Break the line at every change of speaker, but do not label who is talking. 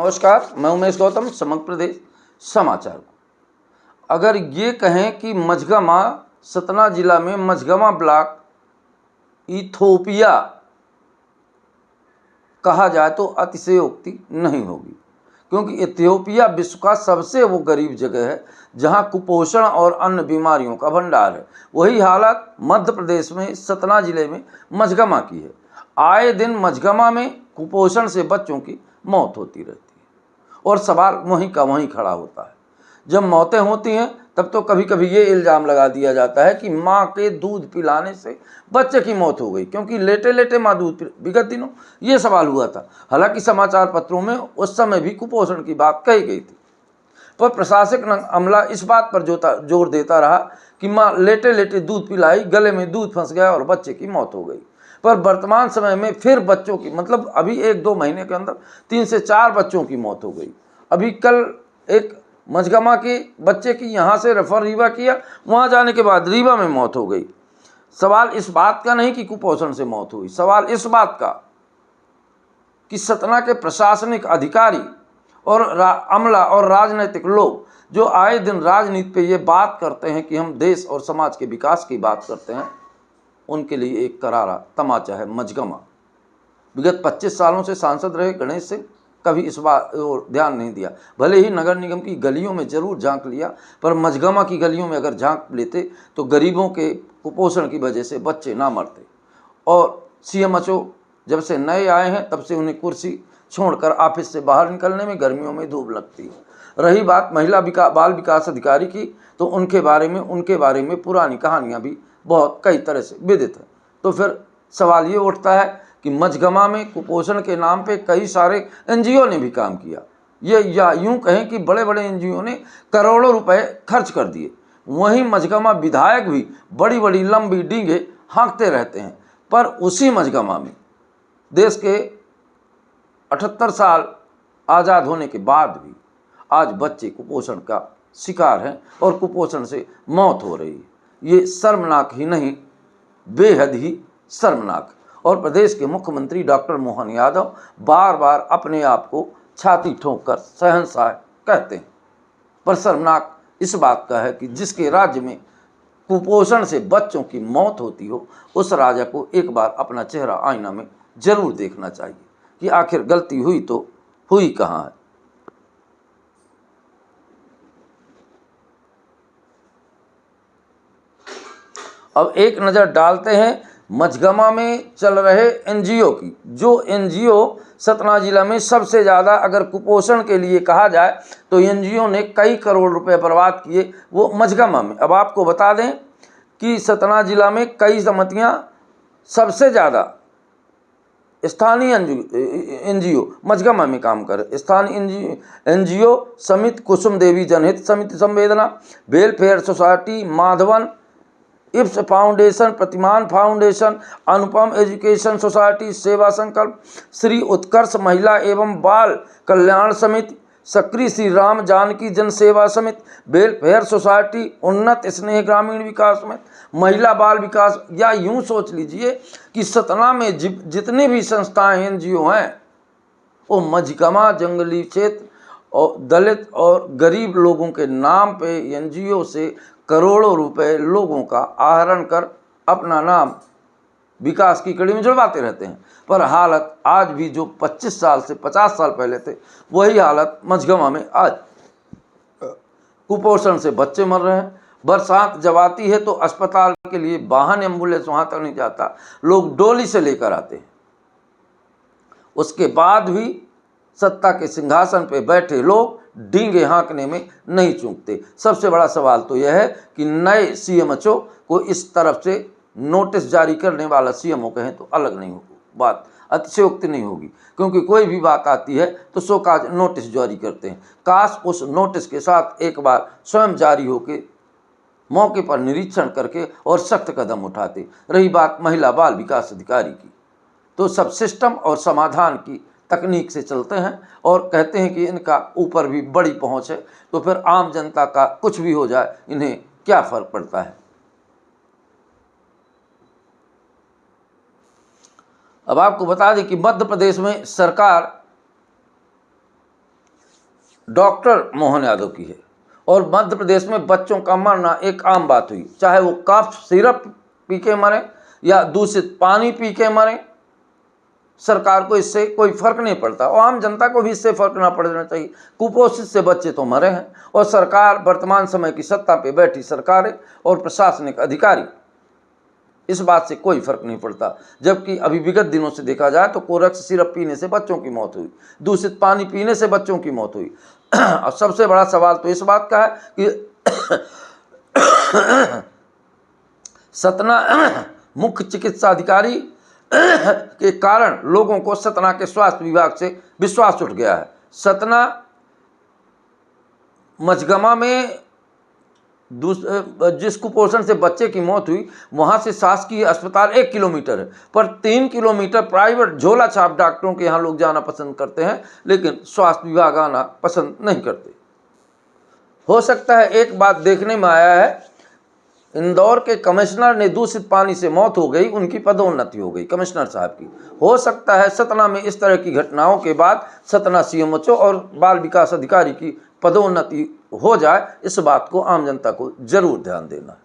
नमस्कार, मैं उमेश गौतम, समग्र प्रदेश समाचार। अगर ये कहें कि मझगमा सतना जिला में मझगमा ब्लॉक इथोपिया कहा जाए तो अतिशयोक्ति नहीं होगी, क्योंकि इथियोपिया विश्व का सबसे वो गरीब जगह है जहां कुपोषण और अन्य बीमारियों का भंडार है। वही हालत मध्य प्रदेश में सतना जिले में मझगमा की है। आए दिन मझगमा में कुपोषण से बच्चों की मौत होती रहती है और सवाल वहीं का वहीं खड़ा होता है। जब मौतें होती हैं तब तो कभी कभी ये इल्ज़ाम लगा दिया जाता है कि माँ के दूध पिलाने से बच्चे की मौत हो गई, क्योंकि लेटे लेटे माँ दूध विगत दिनों ये सवाल हुआ था। हालांकि समाचार पत्रों में उस समय भी कुपोषण की बात कही गई थी, पर प्रशासनिक अमला इस बात पर जोर देता रहा कि माँ लेटे लेटे दूध पिलाई, गले में दूध फंस गया और बच्चे की मौत हो गई। पर वर्तमान समय में फिर बच्चों की अभी 1-2 महीने के अंदर 3 से 4 बच्चों की मौत हो गई। अभी कल एक मझगमा के बच्चे की यहाँ से रेफर रीवा किया, वहाँ जाने के बाद रीवा में मौत हो गई। सवाल इस बात का नहीं कि कुपोषण से मौत हुई, सवाल इस बात का कि सतना के प्रशासनिक अधिकारी और अमला और राजनीतिक लोग जो आए दिन राजनीति पे ये बात करते हैं कि हम देश और समाज के विकास की बात करते हैं, उनके लिए एक करारा तमाचा है मझगमा। विगत 25 सालों से सांसद रहे गणेश सिंह कभी इस बात और ध्यान नहीं दिया। भले ही नगर निगम की गलियों में जरूर झांक लिया, पर मझगमा की गलियों में अगर झांक लेते तो गरीबों के कुपोषण की वजह से बच्चे ना मरते। और सीएमएचओ जब से नए आए हैं तब से उन्हें कुर्सी छोड़कर ऑफिस से बाहर निकलने में गर्मियों में धूप लगती है। रही बात महिला बाल विकास अधिकारी की, तो उनके बारे में पुरानी कहानियाँ भी बहुत कई तरह से विदित है। तो फिर सवाल ये उठता है कि मझगमा में कुपोषण के नाम पे कई सारे एनजीओ ने भी काम किया। या यूं कहें कि बड़े बड़े एनजीओ ने करोड़ों रुपए खर्च कर दिए। वहीं मझगमा विधायक भी बड़ी बड़ी लंबी डींगे हाँकते रहते हैं, पर उसी मझगमा में देश के 78 साल आज़ाद होने के बाद भी आज बच्चे कुपोषण का शिकार हैं और कुपोषण से मौत हो रही है। ये शर्मनाक ही नहीं, बेहद ही शर्मनाक। और प्रदेश के मुख्यमंत्री डॉक्टर मोहन यादव बार बार अपने आप को छाती ठोंक कर शहंशाह कहते हैं, पर शर्मनाक इस बात का है कि जिसके राज्य में कुपोषण से बच्चों की मौत होती हो, उस राजा को एक बार अपना चेहरा आईना में जरूर देखना चाहिए कि आखिर गलती हुई तो हुई कहाँ है। अब एक नज़र डालते हैं मझगमा में चल रहे एनजीओ की। जो एनजीओ सतना जिला में सबसे ज़्यादा अगर कुपोषण के लिए कहा जाए तो एनजीओ ने कई करोड़ रुपए बर्बाद किए, वो मझगमा में। अब आपको बता दें कि सतना जिला में कई समितियां सबसे ज़्यादा स्थानीय एनजीओ मझगमा में काम करे। स्थानीय एनजीओ समिति कुसुम देवी जनहित समिति संवेदना, वेलफेयर सोसाइटी माधवन, इप्स फाउंडेशन, प्रतिमान फाउंडेशन, अनुपम एजुकेशन सोसाइटी, सेवा संकल्प, श्री उत्कर्ष महिला एवं बाल कल्याण समिति, सक्री श्री राम जानकी जन सेवा समिति, वेलफेयर सोसाइटी, उन्नत स्नेह ग्रामीण विकास समिति, महिला बाल विकास। या यूं सोच लीजिए कि सतना में जितनी भी संस्थाएं एनजीओ हैं वो मझगमा जंगली क्षेत्र और दलित और गरीब लोगों के नाम पे एनजीओ से करोड़ों रुपए लोगों का आहरण कर अपना नाम विकास की कड़ी में जुड़वाते रहते हैं। पर हालत आज भी जो 25 साल से 50 साल पहले थे, वही हालत मझगमा में आज। कुपोषण से बच्चे मर रहे हैं। बरसात जब आती है तो अस्पताल के लिए वाहन एम्बुलेंस वहां तक नहीं जाता, लोग डोली से लेकर आते हैं। उसके बाद भी सत्ता के सिंहासन पे बैठे लोग डींगे हाँकने में नहीं चूकते। सबसे बड़ा सवाल तो यह है कि नए सीएमएचओ को इस तरफ से नोटिस जारी करने वाला सीएमओ कहें तो अलग नहीं होगी, बात अतिशयोक्ति नहीं होगी, क्योंकि कोई भी बात आती है तो शोकाज नोटिस जारी करते हैं। काश उस नोटिस के साथ एक बार स्वयं जारी होकर मौके पर निरीक्षण करके और सख्त कदम उठाते। रही बात महिला बाल विकास अधिकारी की, तो सब सिस्टम और समाधान की तकनीक से चलते हैं और कहते हैं कि इनका ऊपर भी बड़ी पहुंच है, तो फिर आम जनता का कुछ भी हो जाए इन्हें क्या फर्क पड़ता है। अब आपको बता दें कि मध्य प्रदेश में सरकार डॉक्टर मोहन यादव की है। और मध्य प्रदेश में बच्चों का मरना एक आम बात हुई, चाहे वो कफ सिरप पी के मरे या दूषित पानी पी के मरे, सरकार को इससे कोई फर्क नहीं पड़ता और आम जनता को भी इससे फर्क ना पड़ना चाहिए। कुपोषित से बच्चे तो मरे हैं और सरकार, वर्तमान समय की सत्ता पे बैठी सरकार है और प्रशासनिक अधिकारी, इस बात से कोई फर्क नहीं पड़ता। जबकि अभी विगत दिनों से देखा जाए तो कोरेक्स सिरप पीने से बच्चों की मौत हुई, दूषित पानी पीने से बच्चों की मौत हुई। और सबसे बड़ा सवाल तो इस बात का है कि सतना मुख्य चिकित्सा अधिकारी के कारण लोगों को सतना के स्वास्थ्य विभाग से विश्वास उठ गया है। सतना मझगमा में जिस कुपोषण से बच्चे की मौत हुई, वहां से शासकीय अस्पताल 1 किलोमीटर है, पर 3 किलोमीटर प्राइवेट झोला छाप डॉक्टरों के यहाँ लोग जाना पसंद करते हैं, लेकिन स्वास्थ्य विभाग आना पसंद नहीं करते। हो सकता है, एक बात देखने में आया है, इंदौर के कमिश्नर ने दूषित पानी से मौत हो गई, उनकी पदोन्नति हो गई कमिश्नर साहब की। हो सकता है सतना में इस तरह की घटनाओं के बाद सतना सीएमएचओ और बाल विकास अधिकारी की पदोन्नति हो जाए। इस बात को आम जनता को जरूर ध्यान देना है।